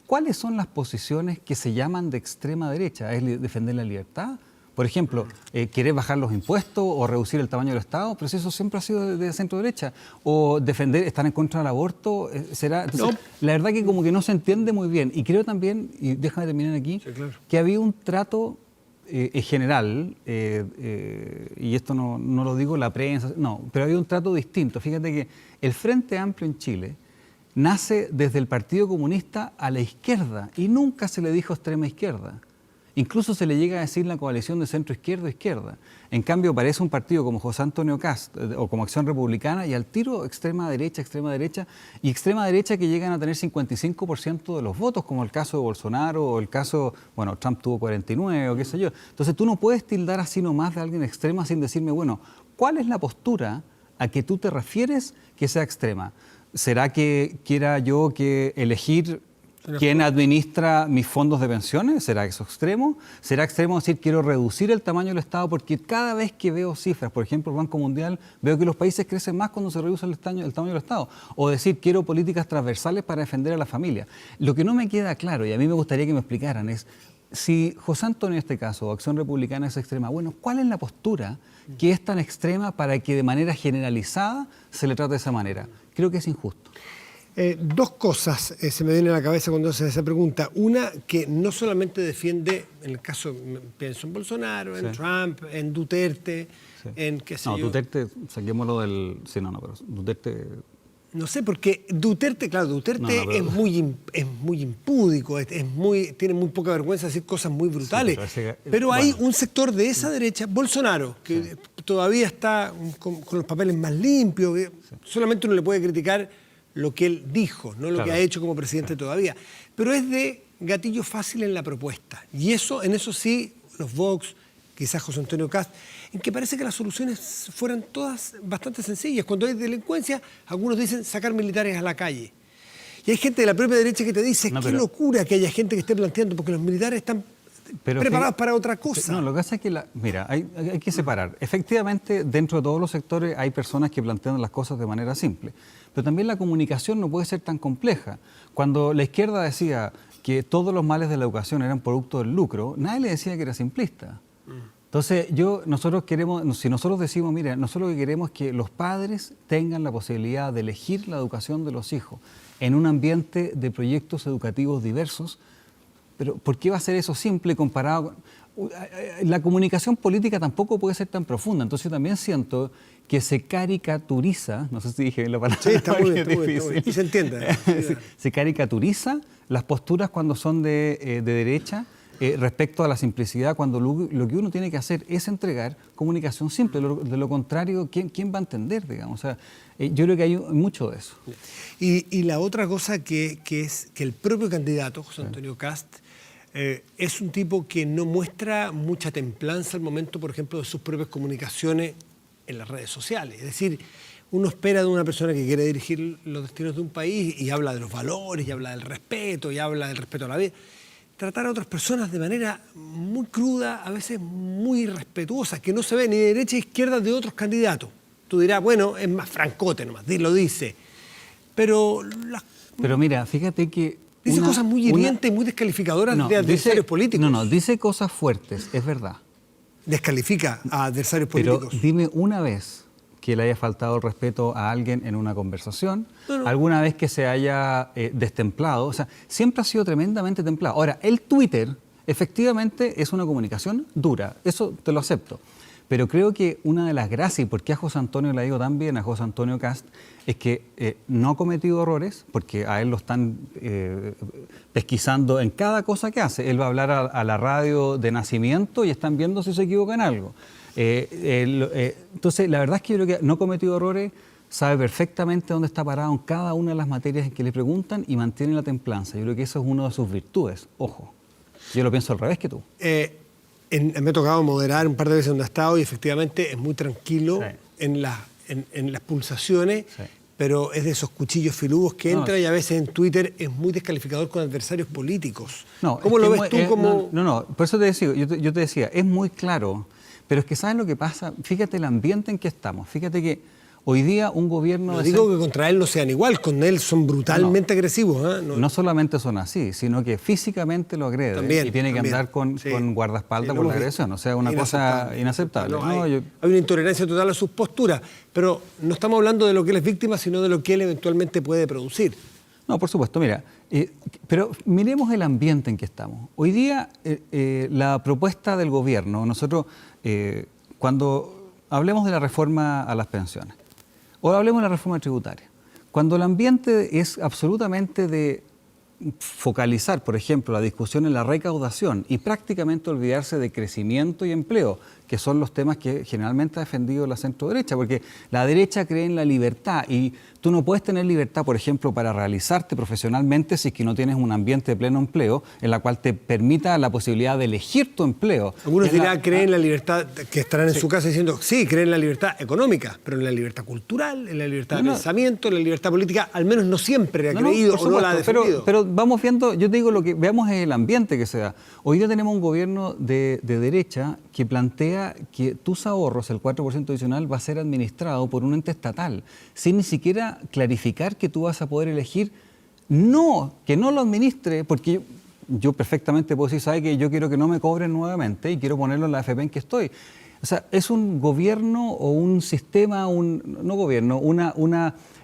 ¿Cuáles son las posiciones que se llaman de extrema derecha? ¿Es defender la libertad? Por ejemplo, ¿querer bajar los impuestos o reducir el tamaño del Estado? Pero si eso siempre ha sido de centro derecha. ¿O estar en contra del aborto? Entonces, no. La verdad que como que no se entiende muy bien. Y creo también, y déjame terminar aquí, sí, claro, que había un trato en general, y esto no lo digo la prensa, no, pero había un trato distinto. Fíjate que el Frente Amplio en Chile nace desde el Partido Comunista a la izquierda y nunca se le dijo extrema izquierda. Incluso se le llega a decir la coalición de centro-izquierda. En cambio, aparece un partido como José Antonio Kast o como Acción Republicana y al tiro extrema derecha y extrema derecha que llegan a tener 55% de los votos, como el caso de Bolsonaro o el caso, bueno, Trump tuvo 49 o qué sé yo. Entonces tú no puedes tildar así nomás de alguien extrema sin decirme, bueno, ¿cuál es la postura a que tú te refieres que sea extrema? ¿Será que quiera yo elegir ¿Quién administra mis fondos de pensiones? ¿Será eso extremo? ¿Será extremo decir quiero reducir el tamaño del Estado? Porque cada vez que veo cifras, por ejemplo, el Banco Mundial, veo que los países crecen más cuando se reduce el tamaño del Estado. O decir quiero políticas transversales para defender a la familia. Lo que no me queda claro, y a mí me gustaría que me explicaran, es si José Antonio en este caso, o Acción Republicana es extrema, bueno, ¿cuál es la postura que es tan extrema para que de manera generalizada se le trate de esa manera? Creo que es injusto. Dos cosas se me vienen a la cabeza cuando haces esa pregunta. Una, que no solamente defiende, en el caso, pienso en Bolsonaro, en Trump, en Duterte, en qué sé yo. No, Duterte, saquémoslo del... Sí, pero Duterte... No sé, porque Duterte, claro, es muy impúdico, tiene muy poca vergüenza de decir cosas muy brutales. Sí, pero hay un sector de esa derecha, Bolsonaro, que todavía está con los papeles más limpios, solamente uno le puede criticar lo que él dijo, no lo que ha hecho como presidente todavía. Pero es de gatillo fácil en la propuesta. Y en eso sí, los Vox, quizás José Antonio Kast, en que parece que las soluciones fueran todas bastante sencillas. Cuando hay delincuencia, algunos dicen sacar militares a la calle. Y hay gente de la propia derecha que te dice, qué locura que haya gente que esté planteando, porque los militares están preparados para otra cosa. No, lo que pasa es que, mira, hay que separar. Efectivamente, dentro de todos los sectores hay personas que plantean las cosas de manera simple. Pero también la comunicación no puede ser tan compleja. Cuando la izquierda decía que todos los males de la educación eran producto del lucro, nadie le decía que era simplista. Entonces, si nosotros decimos, mira, nosotros lo que queremos es que los padres tengan la posibilidad de elegir la educación de los hijos en un ambiente de proyectos educativos diversos, pero ¿por qué va a ser eso simple comparado con... La comunicación política tampoco puede ser tan profunda, entonces yo también siento que se caricaturiza, no sé si dije bien la palabra. Sí, está muy bien. Y se entiende. Se caricaturiza las posturas cuando son de derecha respecto a la simplicidad, cuando lo que uno tiene que hacer es entregar comunicación simple. De lo contrario, ¿quién va a entender, digamos? O sea, yo creo que hay mucho de eso. Y la otra cosa que es que el propio candidato, José Antonio Kast, es un tipo que no muestra mucha templanza al momento, por ejemplo, de sus propias comunicaciones en las redes sociales. Es decir, uno espera de una persona que quiere dirigir los destinos de un país y habla de los valores, y habla del respeto, y habla del respeto a la vida. Tratar a otras personas de manera muy cruda, a veces muy irrespetuosa, que no se ve ni de derecha ni izquierda de otros candidatos. Tú dirás, bueno, es más francote nomás, lo dice. Pero mira, fíjate que... Dice cosas muy hirientes y muy descalificadoras de adversarios políticos. No, dice cosas fuertes, es verdad. Descalifica a adversarios políticos. Pero dime una vez que le haya faltado el respeto a alguien en una conversación, alguna vez que se haya destemplado, o sea, siempre ha sido tremendamente templado. Ahora, el Twitter efectivamente es una comunicación dura, eso te lo acepto. Pero creo que una de las gracias, y por qué a José Antonio le digo tan bien, a José Antonio Kast, es que no ha cometido errores, porque a él lo están pesquisando en cada cosa que hace. Él va a hablar a la radio de nacimiento y están viendo si se equivoca en algo. Entonces, la verdad es que yo creo que no ha cometido errores, sabe perfectamente dónde está parado en cada una de las materias en que le preguntan y mantiene la templanza. Yo creo que eso es una de sus virtudes. Ojo, yo lo pienso al revés que tú. Me ha tocado moderar un par de veces donde ha estado y efectivamente es muy tranquilo en las pulsaciones, pero es de esos cuchillos filudos que entra y a veces en Twitter es muy descalificador con adversarios políticos. ¿Cómo lo ves tú? Por eso te decía, yo te decía, es muy claro, pero es que ¿sabes lo que pasa? Fíjate el ambiente en que estamos, fíjate que hoy día un gobierno... No digo que contra él no sean igual, con él son brutalmente agresivos. No solamente son así, sino que físicamente lo agreden y tiene que andar con guardaespaldas por la agresión. O sea, una cosa inaceptable. Hay una intolerancia total a sus posturas, pero no estamos hablando de lo que él es víctima, sino de lo que él eventualmente puede producir. No, por supuesto, mira, pero miremos el ambiente en que estamos. Hoy día la propuesta del gobierno, nosotros cuando hablemos de la reforma a las pensiones, o hablemos de la reforma tributaria. Cuando el ambiente es absolutamente de focalizar, por ejemplo, la discusión en la recaudación y prácticamente olvidarse de crecimiento y empleo, que son los temas que generalmente ha defendido la centro-derecha, porque la derecha cree en la libertad y tú no puedes tener libertad, por ejemplo, para realizarte profesionalmente si es que no tienes un ambiente de pleno empleo en la cual te permita la posibilidad de elegir tu empleo. Algunos dirán, creen en la libertad, que estarán en su casa diciendo, sí, creen en la libertad económica, pero en la libertad cultural, en la libertad de pensamiento, en la libertad política, al menos no siempre ha creído o no la ha defendido. Pero vamos viendo, yo te digo, lo que veamos es el ambiente que se da. Hoy día tenemos un gobierno de derecha que plantea que tus ahorros, el 4% adicional, va a ser administrado por un ente estatal, sin ni siquiera clarificar que tú vas a poder elegir, que no lo administre, porque yo perfectamente puedo decir, ¿sabe que yo quiero que no me cobren nuevamente y quiero ponerlo en la AFP en que estoy? O sea, es un gobierno o un sistema, no gobierno,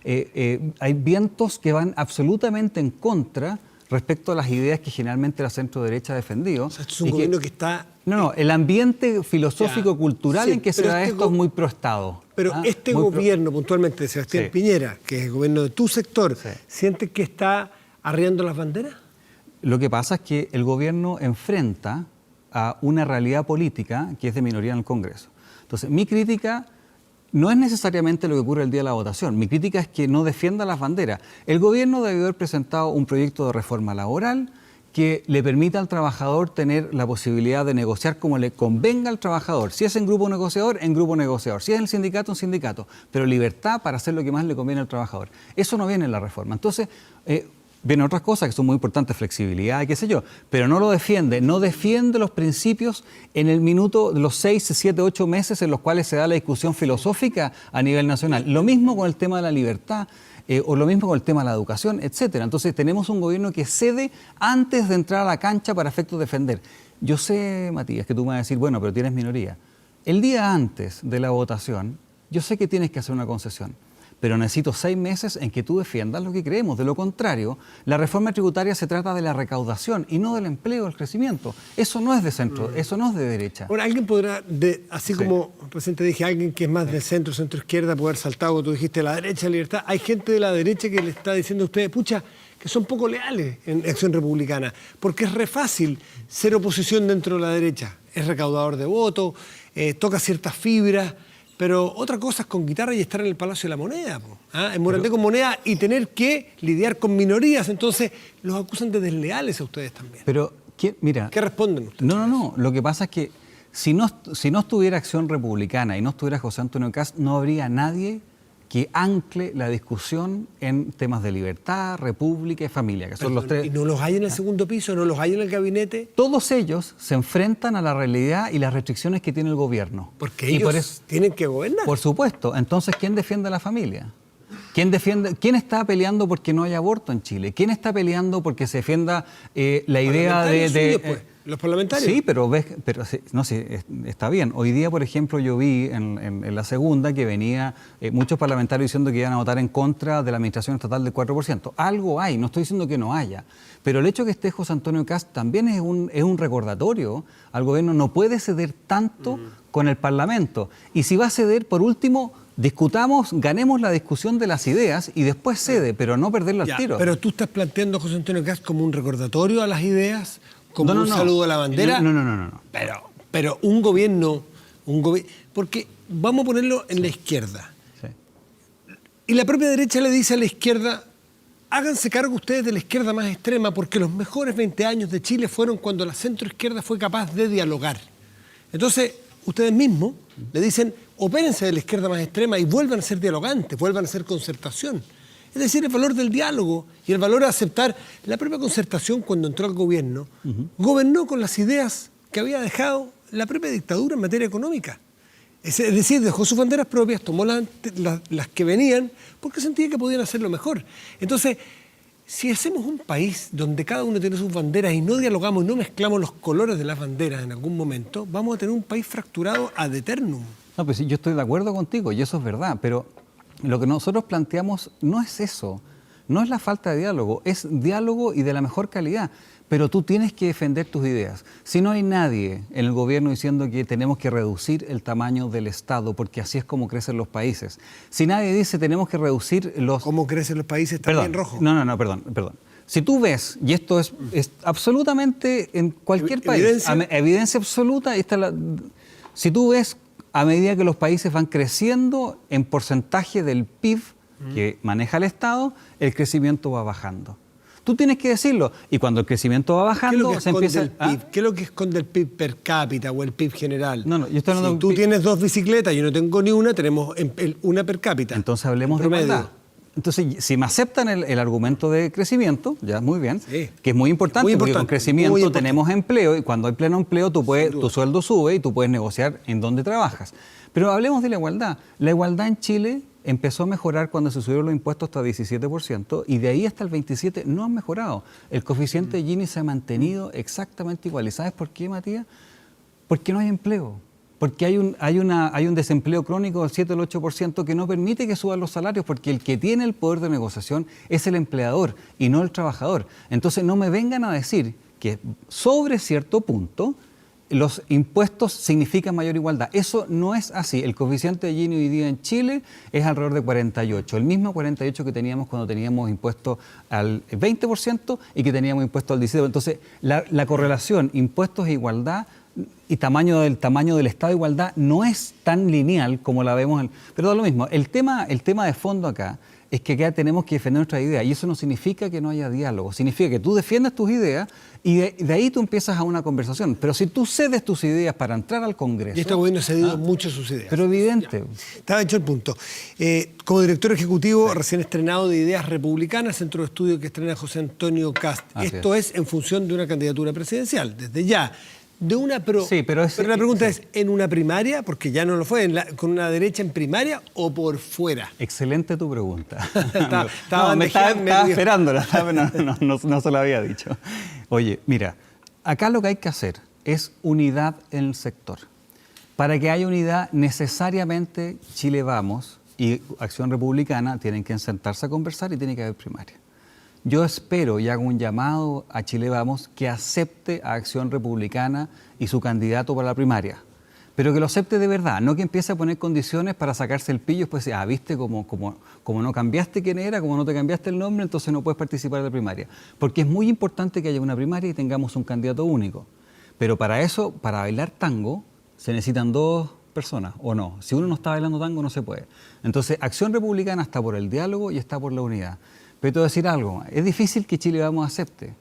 hay vientos que van absolutamente en contra respecto a las ideas que generalmente la centro-derecha ha defendido. O sea, esto es un gobierno que está... No, el ambiente filosófico-cultural en que se da esto es muy pro-Estado. Pero este gobierno, puntualmente, de Sebastián Sí. Piñera, que es el gobierno de tu sector, Sí. ¿sientes que está arriando las banderas? Lo que pasa es que el gobierno enfrenta a una realidad política que es de minoría en el Congreso. Entonces, mi crítica no es necesariamente lo que ocurre el día de la votación. Mi crítica es que no defienda las banderas. El gobierno debió haber presentado un proyecto de reforma laboral que le permita al trabajador tener la posibilidad de negociar como le convenga al trabajador. Si es en grupo negociador, en grupo negociador. Si es en sindicato, en sindicato. Pero libertad para hacer lo que más le conviene al trabajador. Eso no viene en la reforma. Entonces, vienen otras cosas que son muy importantes, flexibilidad y qué sé yo, pero no lo defiende, no defiende los principios en el minuto de los 6, 7, 8 meses en los cuales se da la discusión filosófica a nivel nacional. Lo mismo con el tema de la libertad, o lo mismo con el tema de la educación, etcétera. Entonces tenemos un gobierno que cede antes de entrar a la cancha para efectos de defender. Yo sé, Matías, que tú me vas a decir, bueno, pero tienes minoría. El día antes de la votación, yo sé que tienes que hacer una concesión, pero necesito 6 meses en que tú defiendas lo que creemos. De lo contrario, la reforma tributaria se trata de la recaudación y no del empleo, del crecimiento. Eso no es de centro, eso no es de derecha. Ahora, alguien podrá, así como recién te dije, alguien que es más del centro, centro-izquierda, puede haber saltado, tú dijiste la derecha, libertad. Hay gente de la derecha que le está diciendo a ustedes, pucha, que son poco leales en Acción Republicana, porque es re fácil ser oposición dentro de la derecha. Es recaudador de votos, toca ciertas fibras, pero otra cosa es con guitarra y estar en el Palacio de la Moneda, en Morandé con moneda y tener que lidiar con minorías. Entonces, los acusan de desleales a ustedes también. Pero, mira... ¿Qué responden ustedes? No. Lo que pasa es que si no estuviera Acción Republicana y no estuviera José Antonio Kast, no habría nadie que ancle la discusión en temas de libertad, república y familia, que son los tres. ¿Y no los hay en el segundo piso? ¿No los hay en el gabinete? Todos ellos se enfrentan a la realidad y las restricciones que tiene el gobierno. Porque ellos tienen que gobernar. Por supuesto. Entonces, ¿quién defiende a la familia? ¿Quién está peleando porque no haya aborto en Chile? ¿Quién está peleando porque se defienda la idea de... ¿Los parlamentarios? Sí, pero está bien. Hoy día, por ejemplo, yo vi en la segunda que venía muchos parlamentarios diciendo que iban a votar en contra de la administración estatal del 4%. Algo hay, no estoy diciendo que no haya. Pero el hecho de que esté José Antonio Kast también es un recordatorio al gobierno. No puede ceder tanto con el Parlamento. Y si va a ceder, por último, discutamos, ganemos la discusión de las ideas y después cede, pero no perderlo al tiro. Pero tú estás planteando a José Antonio Kast como un recordatorio a las ideas, como un saludo a la bandera. No. Pero un gobierno, porque vamos a ponerlo en la izquierda. Sí. Y la propia derecha le dice a la izquierda, háganse cargo ustedes de la izquierda más extrema, porque los mejores 20 años de Chile fueron cuando la centroizquierda fue capaz de dialogar. Entonces, ustedes mismos le dicen, opérense de la izquierda más extrema y vuelvan a ser dialogantes, vuelvan a ser concertación. Es decir, el valor del diálogo y el valor de aceptar. La propia concertación, cuando entró al gobierno, gobernó con las ideas que había dejado la propia dictadura en materia económica. Es decir, dejó sus banderas propias, tomó las que venían, porque sentía que podían hacerlo mejor. Entonces, si hacemos un país donde cada uno tiene sus banderas y no dialogamos y no mezclamos los colores de las banderas en algún momento, vamos a tener un país fracturado ad eternum. No, pues sí, yo estoy de acuerdo contigo y eso es verdad, pero lo que nosotros planteamos no es eso, no es la falta de diálogo, es diálogo y de la mejor calidad, pero tú tienes que defender tus ideas. Si no hay nadie en el gobierno diciendo que tenemos que reducir el tamaño del Estado, porque así es como crecen los países, si nadie dice tenemos que reducir los... ¿Cómo crecen los países también rojo? No, perdón. Si tú ves, y esto es absolutamente en cualquier país, evidencia absoluta, Si tú ves, a medida que los países van creciendo en porcentaje del PIB que maneja el Estado, el crecimiento va bajando. Tú tienes que decirlo. Y cuando el crecimiento va bajando, se empieza... el PIB? ¿Qué es lo que esconde el PIB per cápita o el PIB general? No, yo estoy hablando si tú tienes 2 bicicletas y yo no tengo ni una, tenemos una per cápita. Entonces hablemos de igualdad. Entonces, si me aceptan el argumento de crecimiento, ya muy bien, sí, que es muy importante, porque con crecimiento tenemos empleo y cuando hay pleno empleo tu sueldo sube y tú puedes negociar en dónde trabajas. Pero hablemos de la igualdad. La igualdad en Chile empezó a mejorar cuando se subieron los impuestos hasta 17% y de ahí hasta el 27% no han mejorado. El coeficiente de Gini se ha mantenido exactamente igual. ¿Y sabes por qué, Matías? Porque no hay empleo. Porque hay un desempleo crónico del 7 al 8% que no permite que suban los salarios, porque el que tiene el poder de negociación es el empleador y no el trabajador. Entonces no me vengan a decir que sobre cierto punto los impuestos significan mayor igualdad. Eso no es así. El coeficiente de Gini hoy día en Chile es alrededor de 48, el mismo 48 que teníamos cuando teníamos impuestos al 20% y que teníamos impuestos al 17%. Entonces la correlación impuestos e igualdad y tamaño del Estado de igualdad no es tan lineal como la vemos. Pero da lo mismo. El tema de fondo acá es que acá tenemos que defender nuestra idea y eso no significa que no haya diálogo. Significa que tú defiendes tus ideas y de ahí tú empiezas a una conversación. Pero si tú cedes tus ideas para entrar al Congreso... Y este gobierno ha cedido mucho sus ideas. Pero evidente. Estaba hecho el punto. Como director ejecutivo recién estrenado de Ideas Republicanas, centro de estudio que estrena José Antonio Kast. Esto es en función de una candidatura presidencial, desde ya. Pero la pregunta es, ¿en una primaria? Porque ya no lo fue, ¿con una derecha en primaria o por fuera? Excelente tu pregunta. Me estaba esperándola, no se lo había dicho. Oye, mira, acá lo que hay que hacer es unidad en el sector. Para que haya unidad, necesariamente Chile Vamos y Acción Republicana tienen que sentarse a conversar y tiene que haber primaria. Yo espero y hago un llamado a Chile Vamos que acepte a Acción Republicana y su candidato para la primaria, pero que lo acepte de verdad, no que empiece a poner condiciones para sacarse el pillo y después decir, viste, como no cambiaste quién era, como no te cambiaste el nombre, entonces no puedes participar en la primaria. Porque es muy importante que haya una primaria y tengamos un candidato único. Pero para eso, para bailar tango, se necesitan 2 personas, ¿o no? Si uno no está bailando tango, no se puede. Entonces, Acción Republicana está por el diálogo y está por la unidad. Pero te voy a decir algo, es difícil que Chile Vamos acepte.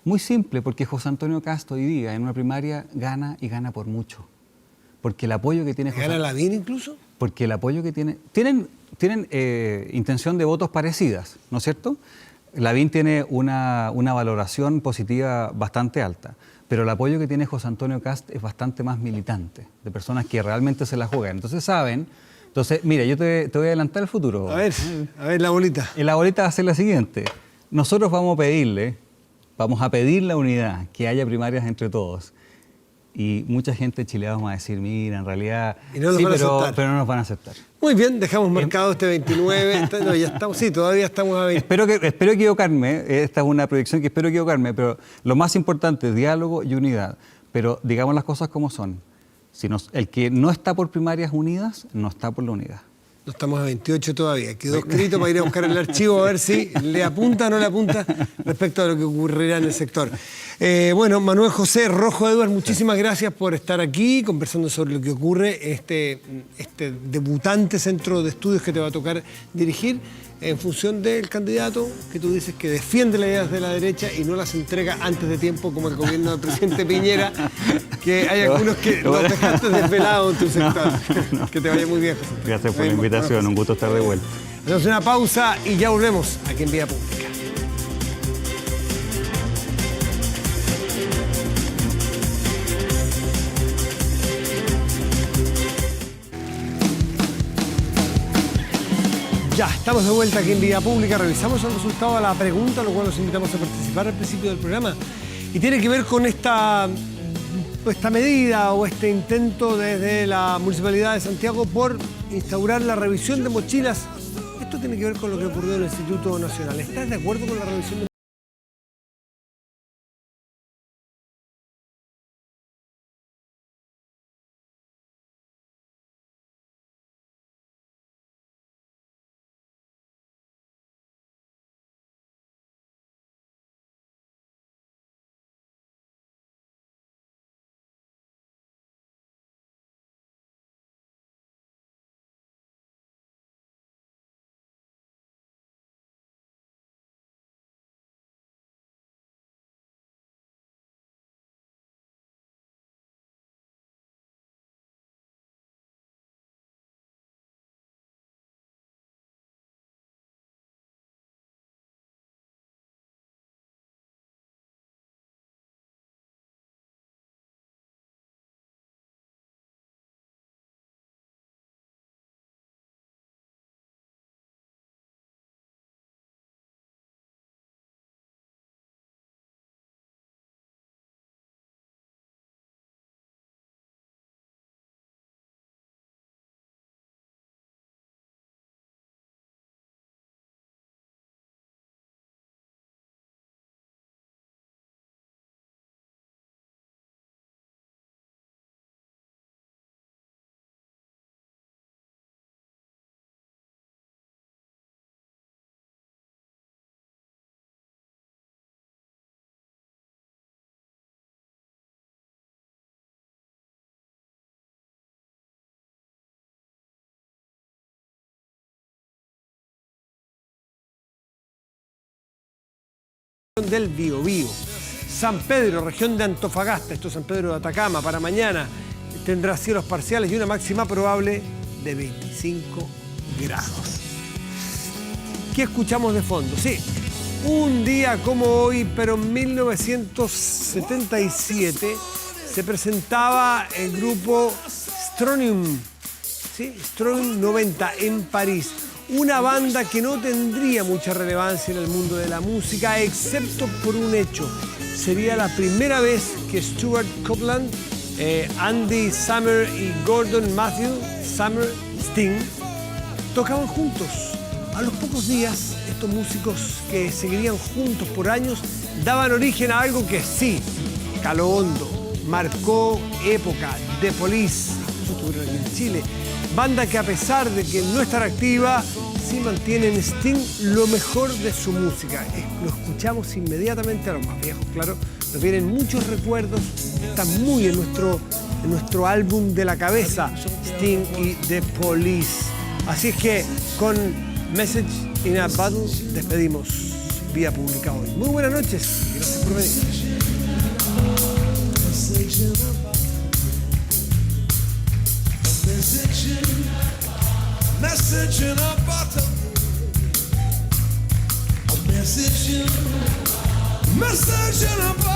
Muy simple, porque José Antonio Kast hoy día en una primaria gana y gana por mucho. Porque el apoyo que tiene... ¿Gana Lavín incluso? Porque el apoyo que tiene... Tienen intención de votos parecidas, ¿no es cierto? Lavín tiene una valoración positiva bastante alta, pero el apoyo que tiene José Antonio Kast es bastante más militante, de personas que realmente se la juegan. Entonces saben... Entonces, mira, yo te voy a adelantar el futuro. A ver la bolita. Y la bolita va a ser la siguiente. Nosotros vamos a pedir la unidad, que haya primarias entre todos. Y mucha gente de Chile vamos a decir, mira, en realidad... Y no pero no nos van a aceptar. Muy bien, dejamos marcado este 29. Ya estamos, todavía estamos a 20. Espero equivocarme, esta es una proyección que espero equivocarme, pero lo más importante es diálogo y unidad. Pero digamos las cosas como son. El que no está por primarias unidas, no está por la unidad. No estamos a 28 todavía. Quedó escrito para ir a buscar el archivo a ver si le apunta o no le apunta respecto a lo que ocurrirá en el sector. Bueno, Manuel José Rojo Edwards, muchísimas gracias por estar aquí conversando sobre lo que ocurre este debutante centro de estudios que te va a tocar dirigir en función del candidato que tú dices que defiende las ideas de la derecha y no las entrega antes de tiempo como el gobierno del presidente Piñera, que hay algunos que los dejaste desvelados en tu sector. Que te vaya muy bien, José. Gracias por la invitación, un gusto estar de vuelta. Hacemos una pausa y ya volvemos aquí en Vía Pública. Ya, estamos de vuelta aquí en Vía Pública. Revisamos el resultado de la pregunta, lo cual los invitamos a participar al principio del programa. Y tiene que ver con esta medida o este intento desde la Municipalidad de Santiago por instaurar la revisión de mochilas. Esto tiene que ver con lo que ocurrió en el Instituto Nacional. ¿Estás de acuerdo con la revisión de del Biobío. San Pedro, región de Antofagasta, esto es San Pedro de Atacama, para mañana tendrá cielos parciales y una máxima probable de 25 grados. ¿Qué escuchamos de fondo? Sí, un día como hoy, pero en 1977, se presentaba el grupo Strontium, ¿sí? Strontium 90 en París. Una banda que no tendría mucha relevancia en el mundo de la música, excepto por un hecho. Sería la primera vez que Stuart Copeland, Andy Summer y Gordon Matthew Summer Sting tocaban juntos. A los pocos días, estos músicos que seguirían juntos por años daban origen a algo que sí, caló hondo, marcó época. The Police, incluso estuvieron aquí en Chile. Banda que a pesar de que no estar activa, sí mantiene en Sting lo mejor de su música. Lo escuchamos inmediatamente, a los más viejos, claro. Nos vienen muchos recuerdos, está muy en nuestro álbum de la cabeza, Sting y The Police. Así es que con Message in a Bottle despedimos Vía Pública hoy. Muy buenas noches y gracias por venir. Message in a bottle. A message in a bottle.